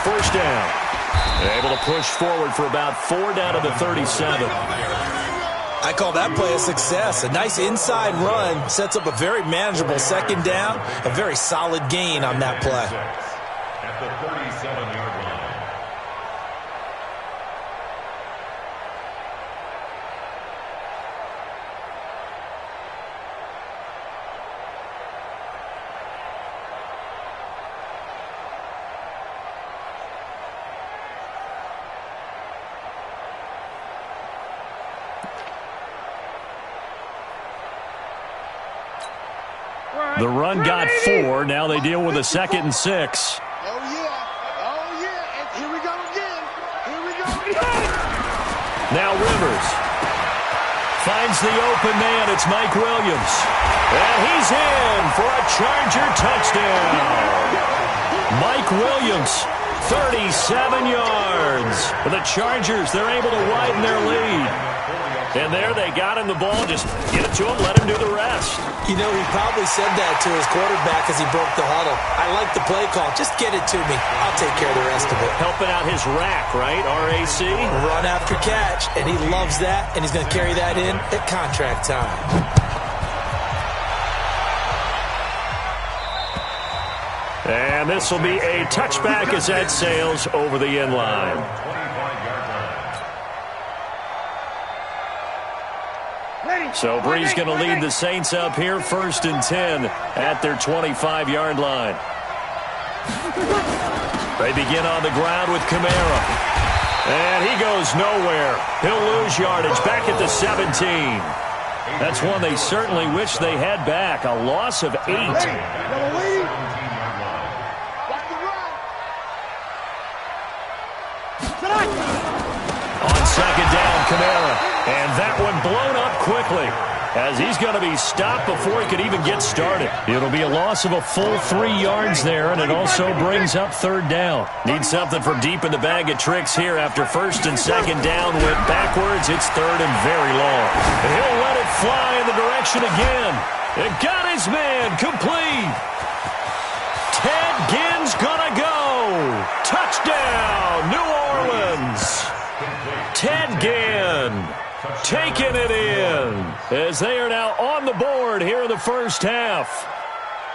first down. Able to push forward for about 4 down to the 37. I call that play a success. A nice inside run sets up a very manageable second down. A very solid gain on that play. At the 37-yard line. The run got 4. Now they deal with a 2nd and 6. Oh, yeah. Oh, yeah. And here we go again. Here we go again. Now Rivers finds the open man. It's Mike Williams. And he's in for a Charger touchdown. Mike Williams, 37 yards. For the Chargers, they're able to widen their lead. And there they got him the ball. Just get it to him, let him do the rest. You know, he probably said that to his quarterback as he broke the huddle. I like the play call. Just get it to me. I'll take care of the rest of it. Helping out his rack, right? RAC? Run after catch. And he loves that. And he's going to carry that in at contract time. And this will be a touchback as that sails over the end line. So Bree's going to lead the Saints up here, 1st and 10 at their 25-yard line. They begin on the ground with Kamara. And he goes nowhere. He'll lose yardage back at the 17. That's one they certainly wish they had back. A loss of 8. On 2nd down, Kamara. And that one blown up quickly as he's going to be stopped before he could even get started. It'll be a loss of a full 3 yards there, and it also brings up 3rd down. Need something from deep in the bag of tricks here after 1st and 2nd down went backwards. It's 3rd and very long. And he'll let it fly in the direction again. It got his man complete. Ted Ginn's going to go. Touchdown, New Orleans. Ted Ginn taking it in as they are now on the board here in the first half.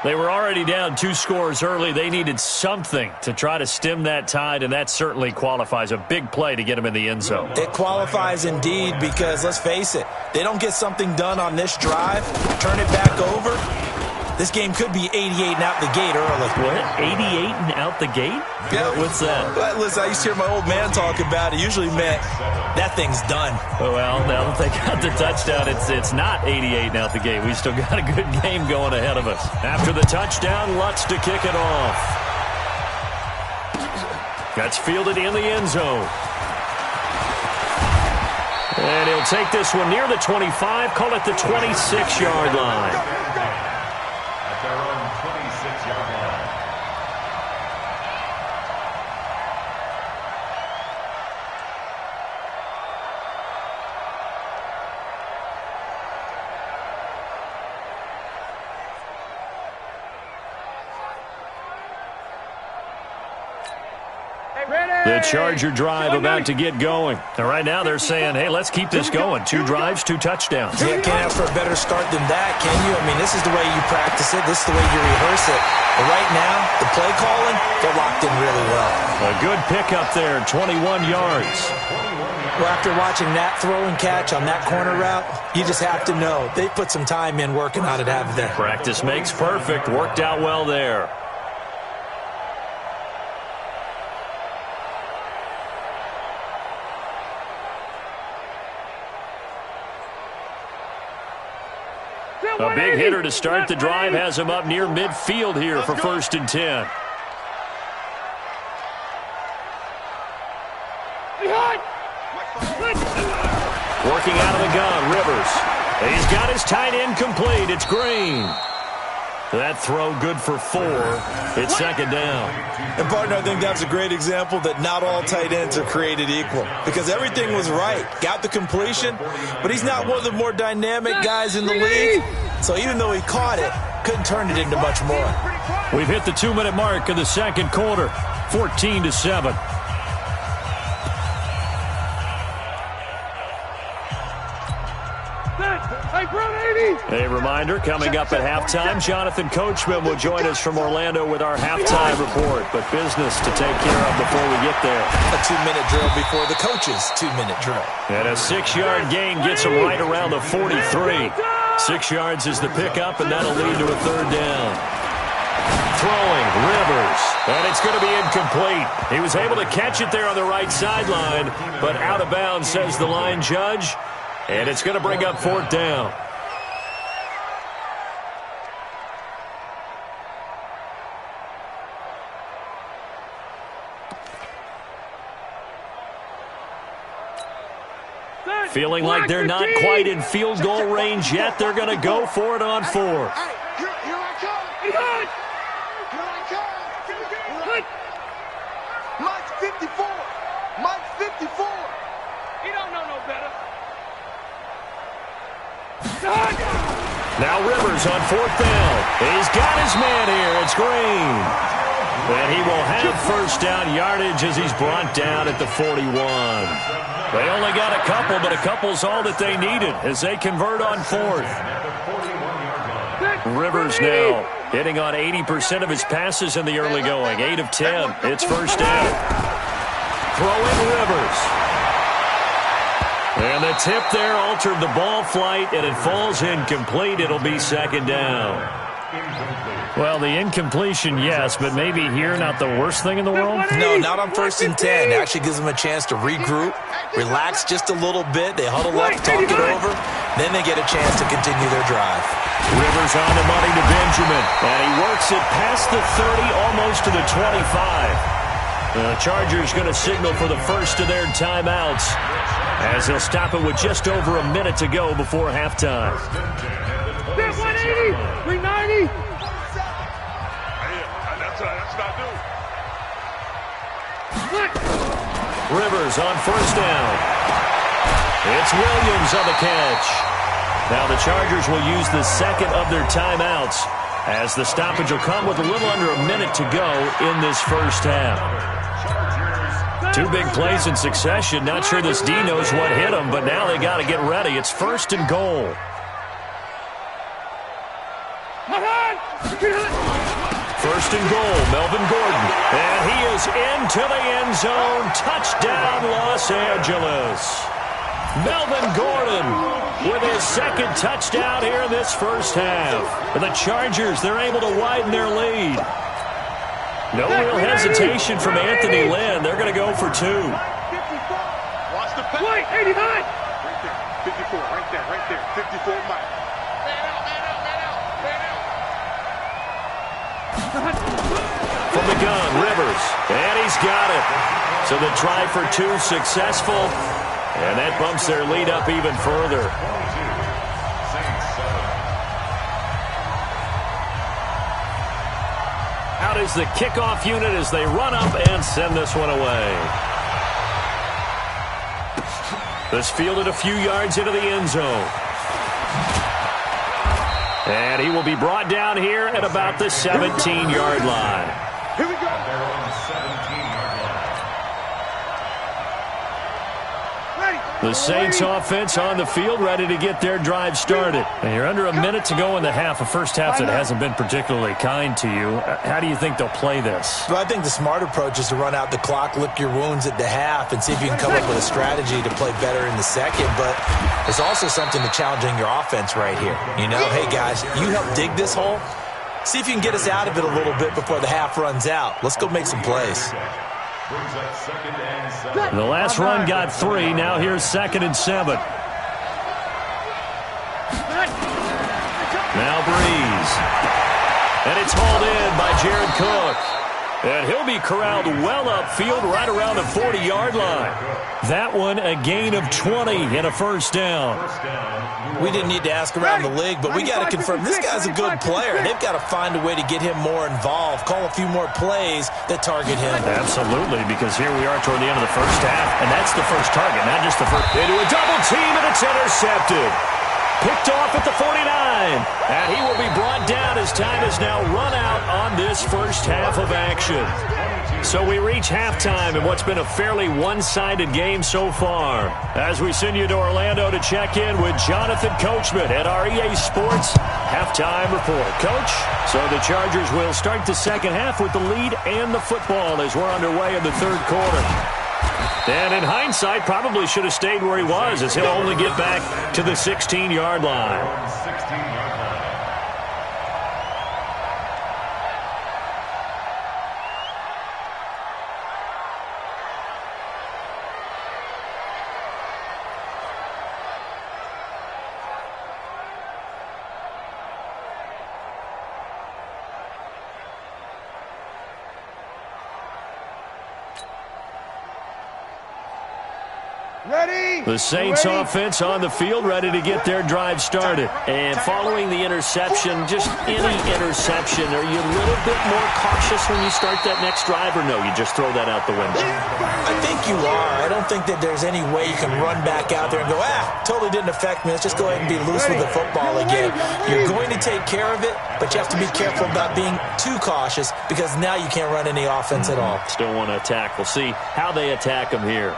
They were already down 2 scores early. They needed something to try to stem that tide, and that certainly qualifies. A big play to get them in the end zone. It qualifies indeed because, let's face it, they don't get something done on this drive, turn it back over. This game could be 88 and out the gate early. What? 88 and out the gate? Yeah. What's that? Well, listen, I used to hear my old man talk about it. Usually meant that thing's done. Well, now that they got the touchdown, it's not 88 and out the gate. We still got a good game going ahead of us. After the touchdown, Lutz to kick it off. That's fielded in the end zone. And he'll take this one near the 25, call it the 26-yard line. Their own 26-yard line. The Charger drive about to get going. And right now they're saying, hey, let's keep this going. 2 drives, 2 touchdowns. Yeah, can't ask for a better start than that, can you? I mean, this is the way you practice it. This is the way you rehearse it. But right now, the play calling, they're locked in really well. A good pickup there, 21 yards. Well, after watching that throw and catch on that corner route, you just have to know they put some time in working on it, haven't they? Practice makes perfect. Worked out well there. A big hitter to start the drive has him up near midfield here for 1st and 10. Working out of the gun, Rivers. He's got his tight end complete. It's Green. That throw good for 4. It's 2nd down. And, partner, I think that was a great example that not all tight ends are created equal. Because everything was right. Got the completion, but he's not one of the more dynamic guys in the league. So even though he caught it, couldn't turn it into much more. We've hit the 2-minute mark of the second quarter. 14-7. A reminder, coming up at halftime, Jonathan Coachman will join us from Orlando with our halftime report. But business to take care of before we get there. A 2-minute drill before the coach's 2-minute drill. And a 6-yard gain gets him right around the 43. 6 yards is the pickup, and that'll lead to a third down. Throwing, Rivers, and it's going to be incomplete. He was able to catch it there on the right sideline, but out of bounds, says the line judge, and it's going to bring up fourth down. Feeling like they're not quite in field goal range yet. They're going to go for it on fourth. Here I come. Here I come. Mike's 54. Mike's 54. He don't know no better. Now Rivers on fourth down. He's got his man here. It's Green. And he will have first down yardage as he's brought down at the 41. They only got a couple, but a couple's all that they needed as they convert on fourth. Rivers now hitting on 80% of his passes in the early going. 8 of 10. It's first down. Throwing Rivers. And the tip there altered the ball flight, and it falls incomplete. It'll be second down. Well, the incompletion, yes, but maybe here not the worst thing in the world? No, not on 1st and 10. It actually gives them a chance to regroup, relax just a little bit. They huddle up, talk it over. Then they get a chance to continue their drive. Rivers on the money to Benjamin, and he works it past the 30, almost to the 25. The Chargers going to signal for the first of their timeouts as they'll stop it with just over a minute to go before halftime. 180, 390. Rivers on first down. It's Williams on the catch. Now the Chargers will use the second of their timeouts as the stoppage will come with a little under a minute to go in this first half. 2 big plays in succession. Not sure this D knows what hit him, but now they got to get ready. It's first and goal. First and goal, Melvin Gordon. And he is into the end zone. Touchdown, Los Angeles. Melvin Gordon with his second touchdown here in this first half. And the Chargers, they're able to widen their lead. No real hesitation from Anthony Lynn. They're going to go for 2. Watch the pass. Wait, 89. Right there, 54, right there, 54 Mike. From the gun, Rivers, and he's got it. So the try for 2 successful, and that bumps their lead up even further. Out is the kickoff unit as they run up and send this one away. This fielded a few yards into the end zone. And he will be brought down here at about the 17-yard line. Here we go. They're on the 17-yard line. The Saints offense on the field ready to get their drive started. And you're under a minute to go in the half, a first half that hasn't been particularly kind to you. How do you think they'll play this? Well, I think the smart approach is to run out the clock, lick your wounds at the half, and see if you can come up with a strategy to play better in the second. But there's also something to challenging your offense right here. You know, hey, guys, you help dig this hole. See if you can get us out of it a little bit before the half runs out. Let's go make some plays. Brings up 2nd and 7. The last run got 3. Now here's 2nd and 7. Now Breeze. And it's hauled in by Jared Cook. And he'll be corralled well upfield right around the 40-yard line. That one a gain of 20 and a first down. We didn't need to ask around the league, but we got to confirm this guy's a good player. They've got to find a way to get him more involved, call a few more plays that target him. Absolutely, because here we are toward the end of the first half, and that's the first target, not just the first. Into a double team, and it's intercepted. Picked off at the 49, and he will be brought down as time is now run out on this first half of action. So we reach halftime in what's been a fairly one-sided game so far. As we send you to Orlando to check in with Jonathan Coachman at our EA Sports Halftime Report. Coach, so the Chargers will start the second half with the lead and the football as we're underway in the third quarter. And in hindsight, probably should have stayed where he was as he'll only get back to the 16-yard line. 16-yard line. The Saints offense on the field, ready to get their drive started. And following the interception, just any interception, are you a little bit more cautious when you start that next drive, or no, you just throw that out the window? I think you are. I don't think that there's any way you can run back out there and go, totally didn't affect me. Let's just go ahead and be loose with the football again. You're going to take care of it, but you have to be careful about being too cautious because now you can't run any offense at all. Still want to attack. We'll see how they attack them here.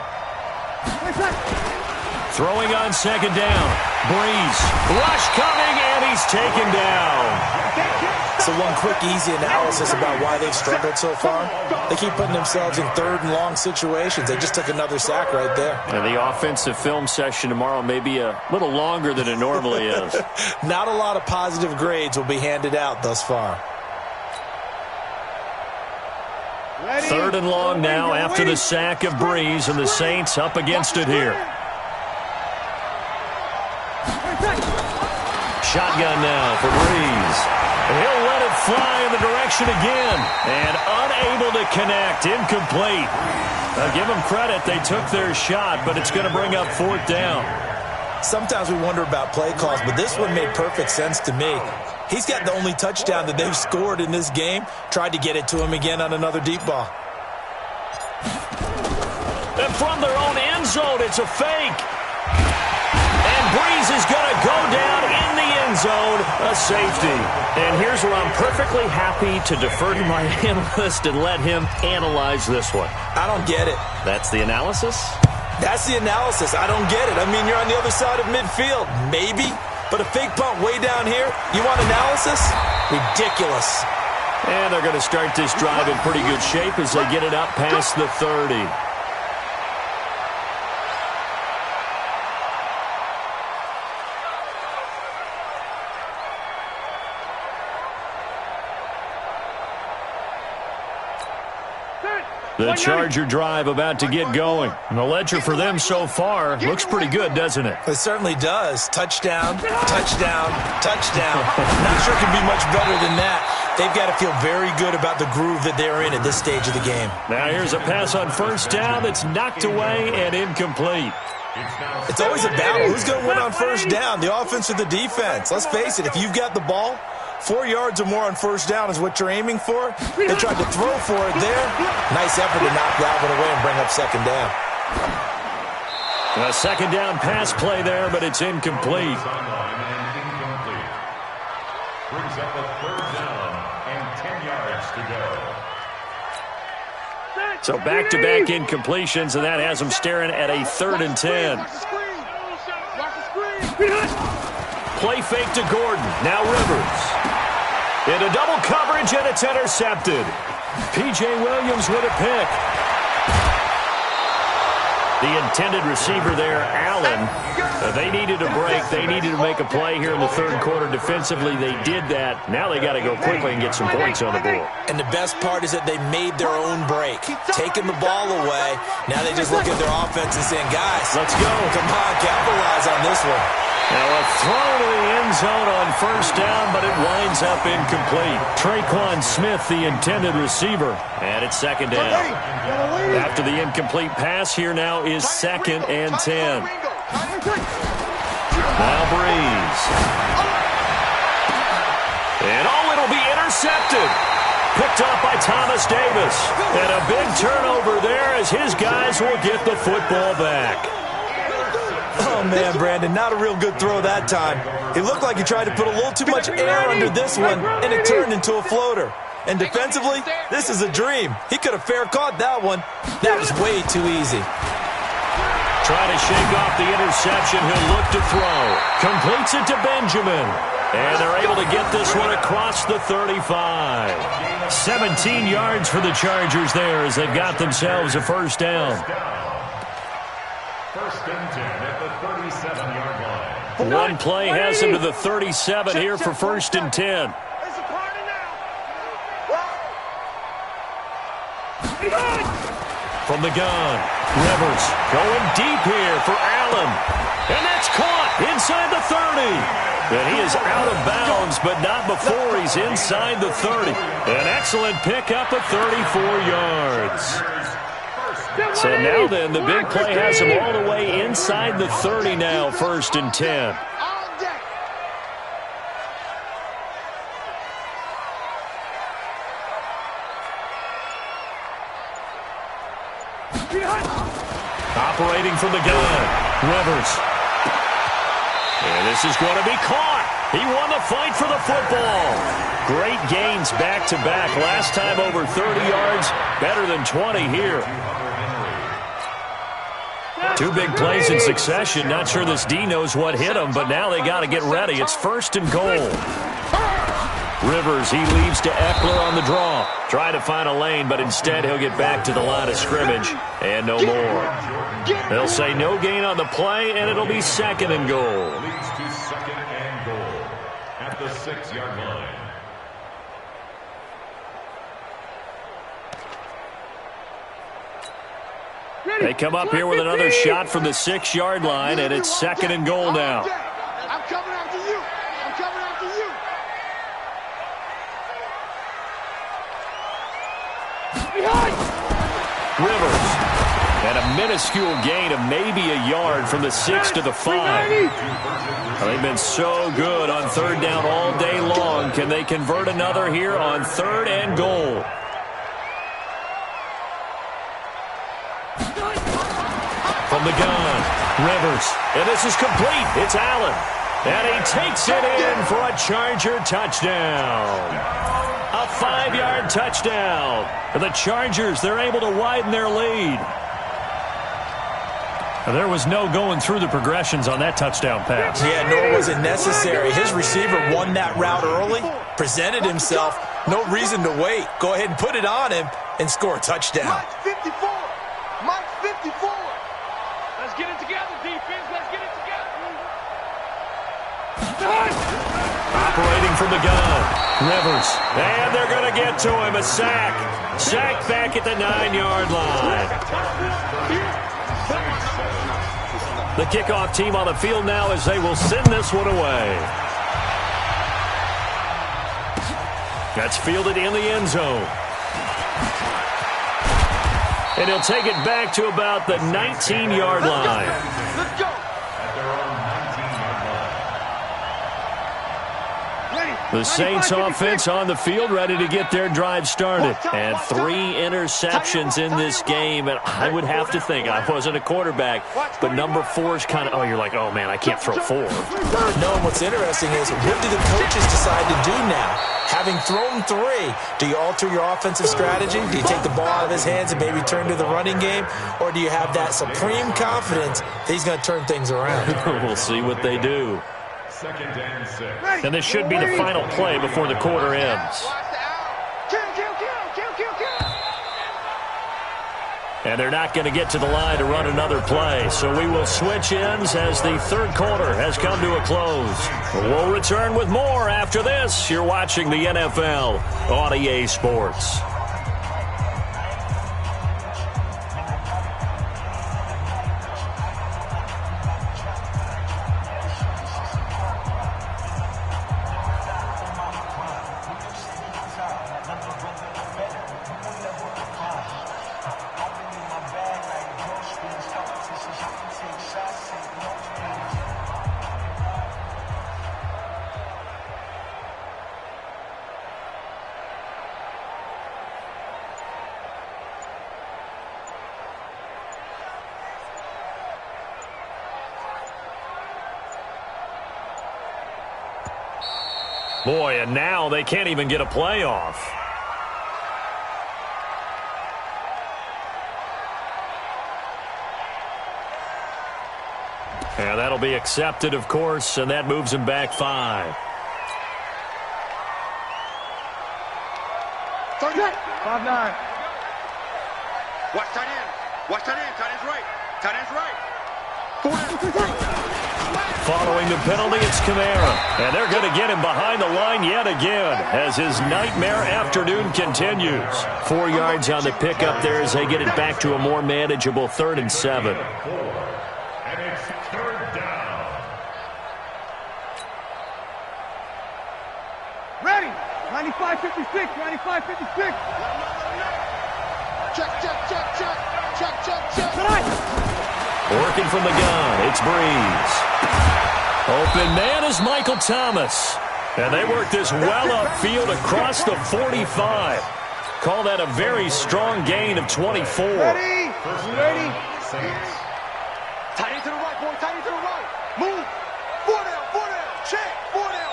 Throwing on second down. Breeze. Rush coming, and he's taken down. So one quick, easy analysis about why they've struggled so far. They keep putting themselves in third and long situations. They just took another sack right there. And the offensive film session tomorrow may be a little longer than it normally is. Not a lot of positive grades will be handed out thus far. Third and long now after the sack of Breeze, and the Saints up against it here. Shotgun now for Breeze. He'll let it fly in the direction again, and unable to connect, incomplete. Now give them credit, they took their shot, but it's going to bring up fourth down. Sometimes we wonder about play calls, but this one made perfect sense to me. He's got the only touchdown that they've scored in this game. Tried to get it to him again on another deep ball. And from their own end zone, it's a fake. And Breeze is going to go down in the end zone, a safety. And here's where I'm perfectly happy to defer to my analyst and let him analyze this one. I don't get it. That's the analysis? That's the analysis. I don't get it. I mean, you're on the other side of midfield. Maybe. But a fake punt way down here, you want analysis? Ridiculous. And they're going to start this drive in pretty good shape as they get it up past the 30. The Charger drive about to get going. And the ledger for them so far looks pretty good, doesn't it? It certainly does. Touchdown, touchdown, touchdown. Not sure it can be much better than that. They've got to feel very good about the groove that they're in at this stage of the game. Now here's a pass on first down that's knocked away and incomplete. It's always a battle. Who's going to win on first down, the offense or the defense? Let's face it, if you've got the ball, 4 yards or more on first down is what you're aiming for. They tried to throw for it there. Nice effort to knock that one away and bring up second down. A second down pass play there, but it's incomplete. Brings up a third down and 10 yards to go. So back-to-back incompletions, and that has them staring at a 3rd and 10. Play fake to Gordon. Now Rivers. Into double coverage, and it's intercepted. P.J. Williams with a pick. The intended receiver there, Allen, they needed a break. They needed to make a play here in the third quarter defensively. They did that. Now they got to go quickly and get some points on the board. And the best part is that they made their own break, taking the ball away. Now they just look at their offense and saying, guys, let's go. Come on, capitalize on this one. Now a throw to the end zone on first down, but it winds up incomplete. Traquan Smith, the intended receiver, and it's second down. After the incomplete pass, here now is 2nd and 10. Now Breeze. And it'll be intercepted. Picked up by Thomas Davis. And a big turnover there as his guys will get the football back. Oh, man, Brandon, not a real good throw that time. It looked like he tried to put a little too much air under this one, and it turned into a floater. And defensively, this is a dream. He could have fair caught that one. That was way too easy. Trying to shake off the interception. He'll look to throw. Completes it to Benjamin. And they're able to get this one across the 35. 17 yards for the Chargers there as they've got themselves a first down. First and 10 at the 37-yard line. One play has him to the 37 here for first and 10. From the gun, Rivers going deep here for Allen. And that's caught inside the 30. And he is out of bounds, but not before he's inside the 30. An excellent pickup of 34 yards. So now then, the big play has him all the way inside the 30 now, first and 10. Operating from the gun, Rivers. And this is going to be caught. He won the fight for the football. Great gains back-to-back. Last time over 30 yards, better than 20 here. Two big plays in succession. Not sure this D knows what hit him, but now they got to get ready. It's first and goal. Rivers, he leaves to Eckler on the draw. Try to find a lane, but instead he'll get back to the line of scrimmage and no more. They'll say no gain on the play, and it'll be second and goal. Leads to second and goal at the 6-yard line. They come up here with another shot from the 6-yard line, and it's second and goal now. I'm coming after you. I'm coming after you. Rivers. And a minuscule gain of maybe a yard from the 6 to the 5. They've been so good on third down all day long. Can they convert another here on third and goal? From the gun, Rivers. And this is complete. It's Allen. And he takes it in for a Charger touchdown. A 5-yard touchdown. For the Chargers, they're able to widen their lead. There was no going through the progressions on that touchdown pass. Yeah, nor was it necessary. His receiver won that route early, presented himself. No reason to wait. Go ahead and put it on him and score a touchdown. Mike 54. Mike 54. Let's get it together, defense. Let's get it together. Operating from the gun, Rivers. And they're going to get to him. A sack. Sack back at the 9-yard line. The kickoff team on the field now as they will send this one away. That's fielded in the end zone. And he'll take it back to about the 19-yard line. Let's go. The Saints offense on the field ready to get their drive started. And 3 interceptions in this game. And I would have to think, I wasn't a quarterback, but number 4 is kind of, oh, you're like, oh, man, I can't throw 4. No, and what's interesting is, what do the coaches decide to do now? Having thrown 3, do you alter your offensive strategy? Do you take the ball out of his hands and maybe turn to the running game? Or do you have that supreme confidence that he's going to turn things around? We'll see what they do. Second and 6. And this should be the final play before the quarter ends. And they're not going to get to the line to run another play. So we will switch ends as the third quarter has come to a close. We'll return with more after this. You're watching the NFL on EA Sports. Boy, and now they can't even get a playoff. And that'll be accepted, of course, and that moves him back 5. 5-9. Watch tight end. Watch tight end. Tight end's right. Tight end's right. Following the penalty, it's Kamara. And they're going to get him behind the line yet again as his nightmare afternoon continues. 4 yards on the pickup there as they get it back to a more manageable 3rd and 7. And it's 3rd down. Ready. 95-56. 95-56. Check. Working from the gun, it's Breeze. Open man is Michael Thomas. And they work this well upfield across the 45. Call that a very strong gain of 24. Ready. Saints. Tight end to the right, boy. Tight end to the right. Move. 4 down. Check. 4 down.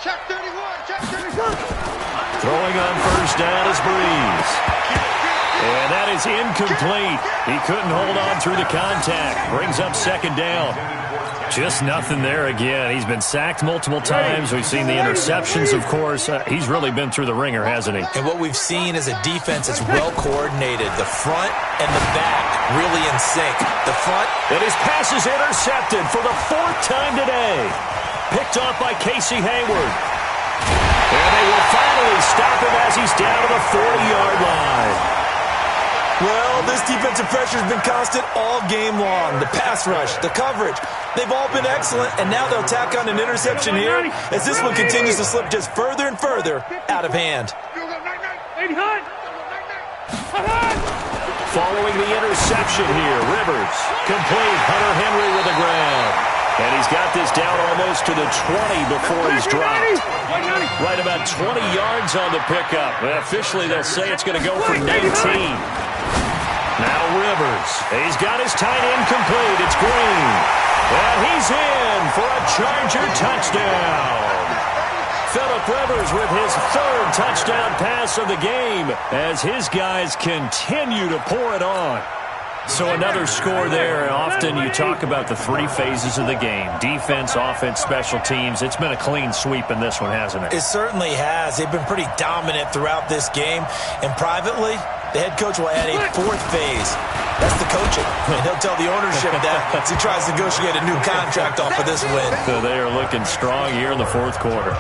Check 31. Check 31. Throwing on 1st down is Breeze. And that is incomplete. He couldn't hold on through the contact. Brings up 2nd down. Just nothing there again. He's been sacked multiple times. We've seen the interceptions, of course. He's really been through the ringer, hasn't he? And what we've seen is a defense that's well coordinated. The front and the back really in sync. The front. And his pass is intercepted for the 4th time today. Picked off by Casey Hayward. And they will finally stop him as he's down to the 40-yard line. Well, this defensive pressure has been constant all game long. The pass rush, the coverage, they've all been excellent, and now they'll tack on an interception here as this one continues to slip just further and further out of hand. Following the interception here, Rivers, complete, Hunter Henry with the ground. And he's got this down almost to the 20 before he's dropped. Right about 20 yards on the pickup. And officially, they'll say it's going to go for 19. Now Rivers. He's got his tight end complete. It's Green. And he's in for a Charger touchdown. Phillip Rivers with his 3rd touchdown pass of the game as his guys continue to pour it on. So another score there. Often you talk about the 3 phases of the game. Defense, offense, special teams. It's been a clean sweep in this one, hasn't it? It certainly has. They've been pretty dominant throughout this game. And privately, the head coach will add a 4th phase. That's the coaching. And he'll tell the ownership that as he tries to negotiate a new contract off of this win. So they are looking strong here in the 4th quarter.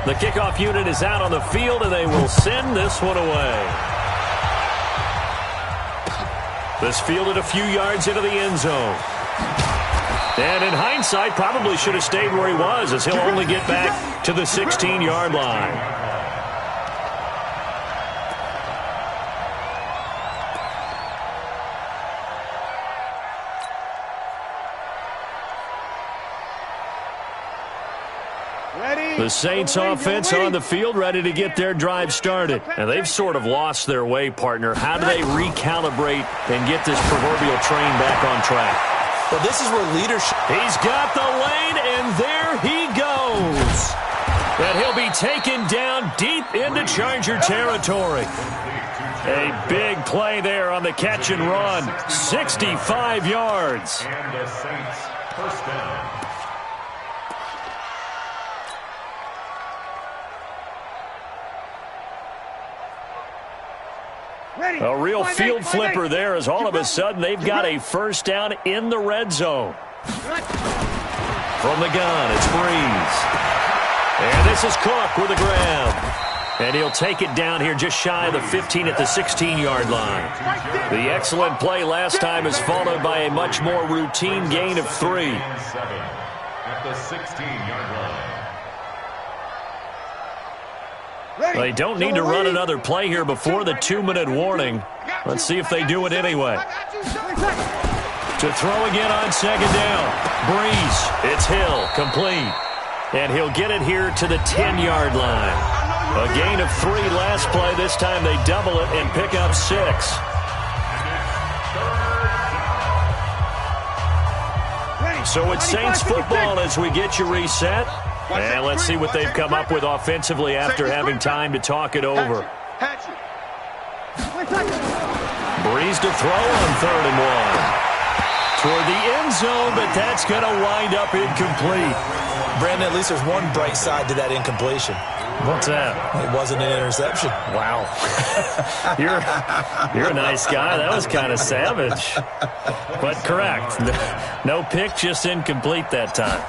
The kickoff unit is out on the field, and they will send this one away. This fielded a few yards into the end zone. And in hindsight, probably should have stayed where he was, as he'll only get back to the 16-yard line. The Saints offense on the field, ready to get their drive started. And they've sort of lost their way, partner. How do they recalibrate and get this proverbial train back on track? Well, this is where leadership... He's got the lane, and there he goes. And he'll be taken down deep into Charger territory. A big play there on the catch and run. 65 yards. And the Saints, 1st down. A real field flipper there as all of a sudden they've got a 1st down in the red zone. From the gun, it's Breeze. And this is Cook with the ground. And he'll take it down here just shy of the 15 at the 16-yard line. The excellent play last time is followed by a much more routine gain of 3. At the 16-yard line. They don't need to run another play here before the 2-minute warning. Let's see if they do it anyway. To throw again on 2nd down. Breeze, it's Hill, complete. And he'll get it here to the 10-yard line. A gain of 3 last play. This time they double it and pick up 6. So it's Saints football as we get you reset. And let's see what they've come up with offensively after having time to talk it over. Breeze to throw on 3rd and 1. Toward the end zone, but that's going to wind up incomplete. Brandon, at least there's one bright side to that incompletion. What's that? It wasn't an interception. Wow. You're a nice guy. That was kind of savage. But correct. No pick, just incomplete that time.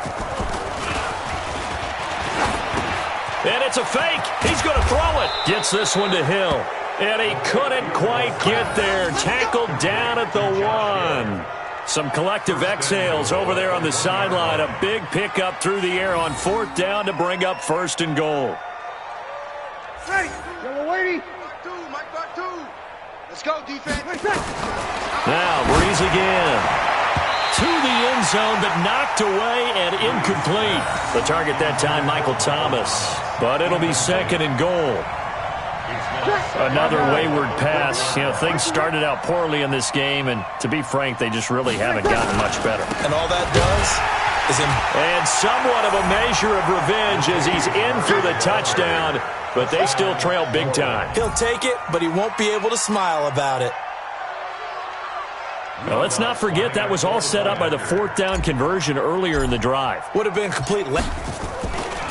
And it's a fake. He's going to throw it. Gets this one to Hill. And he couldn't quite get there. Tackled down at the 1. Some collective exhales over there on the sideline. A big pickup through the air on 4th down to bring up 1st and goal. Ready. Yellow lady. Mike back 2. Let's go, defense. Now, Breeze again. To the end zone, but knocked away and incomplete. The target that time, Michael Thomas. But it'll be 2nd and goal. Another wayward pass. You know, things started out poorly in this game, and to be frank, they just really haven't gotten much better. And all that does is and somewhat of a measure of revenge as he's in for the touchdown, but they still trail big time. He'll take it, but he won't be able to smile about it. Now, let's not forget that was all set up by the 4th down conversion earlier in the drive. Would have been complete.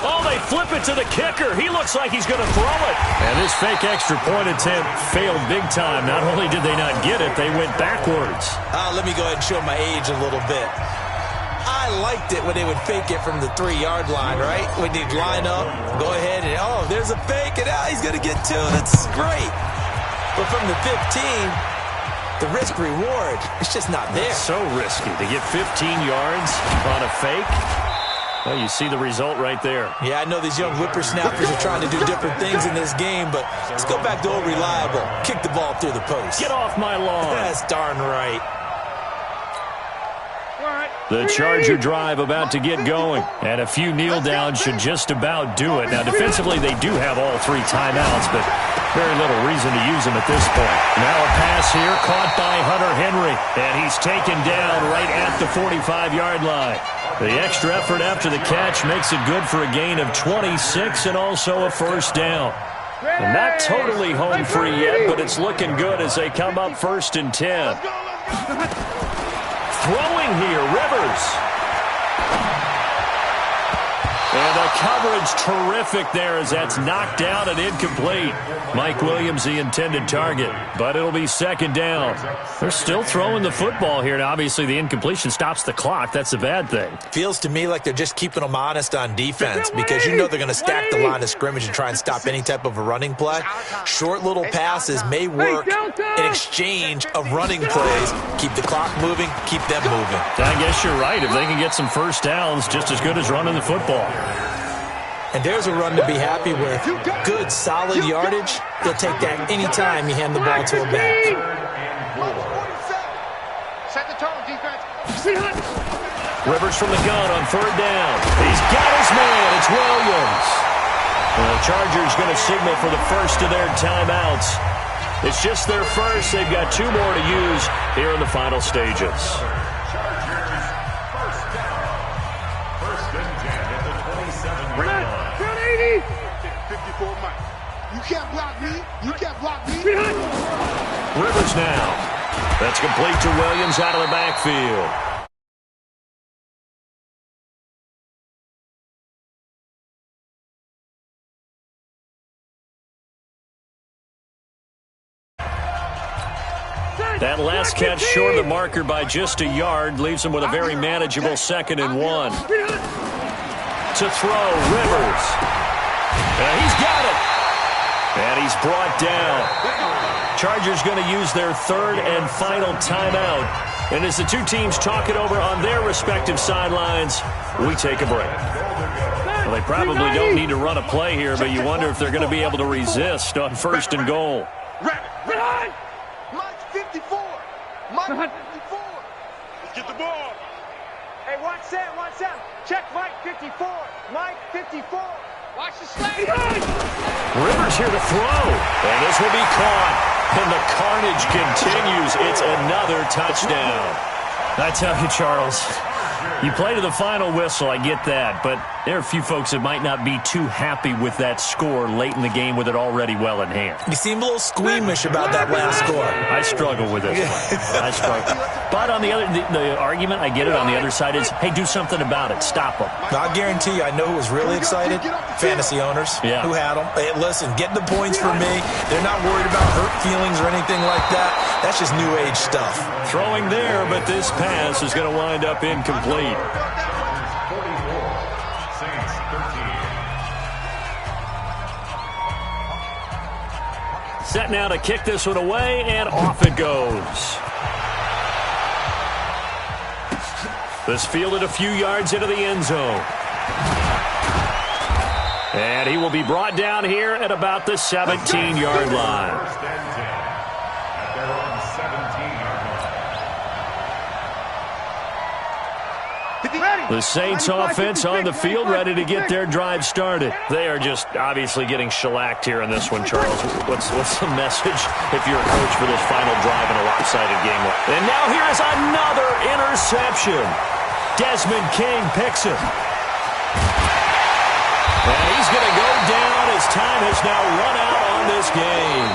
Oh, they flip it to the kicker. He looks like he's going to throw it. And this fake extra point attempt failed big time. Not only did they not get it, they went backwards. Let me go ahead and show my age a little bit. I liked it when they would fake it from the 3-yard line, right? When they'd line up, go ahead and, oh, there's a fake, and he's going to get 2. That's great. But from the 15, the risk-reward, it's just not there. It's so risky to get 15 yards on a fake. Well, you see the result right there. Yeah, I know these young whippersnappers are trying to do different things in this game, but let's go back to old reliable. Kick the ball through the post. Get off my lawn. That's darn right. The Charger drive about to get going. And a few kneel downs should just about do it. Now, defensively, they do have all 3 timeouts, but very little reason to use them at this point. Now a pass here caught by Hunter Henry, and he's taken down right at the 45-yard line. The extra effort after the catch makes it good for a gain of 26 and also a 1st down. And not totally home free yet, but it's looking good as they come up 1st and 10. Throwing here, Rivers. And the coverage terrific there as that's knocked down and incomplete. Mike Williams, the intended target, but it'll be 2nd down. They're still throwing the football here, and obviously the incompletion stops the clock. That's a bad thing. Feels to me like they're just keeping them honest on defense because you know they're going to stack the line of scrimmage and try and stop any type of a running play. Short little passes may work in exchange of running plays. Keep the clock moving, keep them moving. I guess you're right. If they can get some 1st downs, just as good as running the football. And there's a run to be happy with. Good, solid yardage. They'll take that any time you hand the ball to a back. Set the tone, defense. Rivers from the gun on 3rd down. He's got his man. It's Williams. And the Chargers going to signal for the first of their timeouts. It's just their first. They've got 2 more to use here in the final stages. You can't block me. You can't block me. Rivers now. That's complete to Williams out of the backfield. That last catch short of the marker by just a yard leaves him with a very manageable 2nd and 1. To throw, Rivers. He's got it. And he's brought down. Chargers going to use their 3rd and final timeout. And as the 2 teams talk it over on their respective sidelines, we take a break. Well, they probably don't need to run a play here, but you wonder if they're going to be able to resist on 1st and goal. Mike 54. Mike 54. Let's get the ball. Hey, watch Sam, watch Sam. Check Mike 54. Mike 54. Watch the slide. Rivers here to throw. And this will be caught. And the carnage continues. It's another touchdown. I tell you, Charles, You play to the final whistle, I get that, but there are a few folks that might not be too happy with that score late in the game with it already well in hand. You seem a little squeamish about that last score. I struggle with this one. I struggle. But on the other, the argument, I get it, on the other side is, hey, do something about it. Stop them. I'll guarantee you, I know who was really excited. Fantasy owners who had them. Hey, listen, get the points for me. They're not worried about hurt feelings or anything like that. That's just new age stuff. Throwing there, but this pass is going to wind up incomplete. Set now to kick this one away, and off it goes. This fielded a few yards into the end zone. And he will be brought down here at about the 17-yard line. The Saints offense on the field, ready to get their drive started. They are just obviously getting shellacked here in this one, Charles. What's the message if you're a coach for this final drive in a lopsided game? And now here is another interception. Desmond King picks it. And he's going to go down as time has now run out on this game.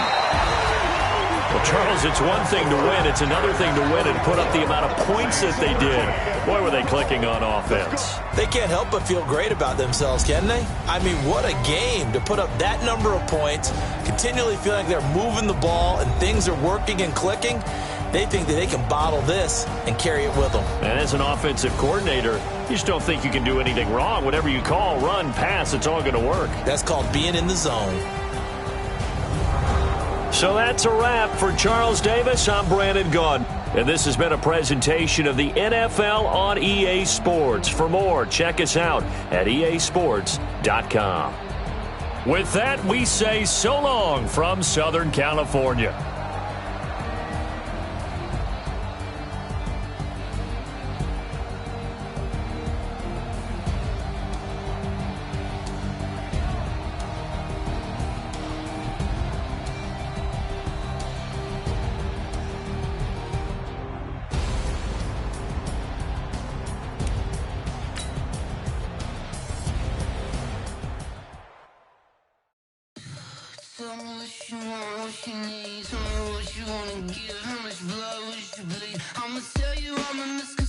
Well, Charles, it's one thing to win. It's another thing to win and put up the amount of points that they did. Boy, were they clicking on offense. They can't help but feel great about themselves, can they? I mean, what a game to put up that number of points, continually feeling like they're moving the ball and things are working and clicking. They think that they can bottle this and carry it with them. And as an offensive coordinator, you just don't think you can do anything wrong. Whatever you call, run, pass, it's all going to work. That's called being in the zone. So that's a wrap for Charles Davis. I'm Brandon Gaudin, and this has been a presentation of the NFL on EA Sports. For more, check us out at easports.com. With that, we say so long from Southern California. Tell me what you want, what you need. Tell me what you wanna give. How much blood would you bleed? I'ma tell you I'm a misconception.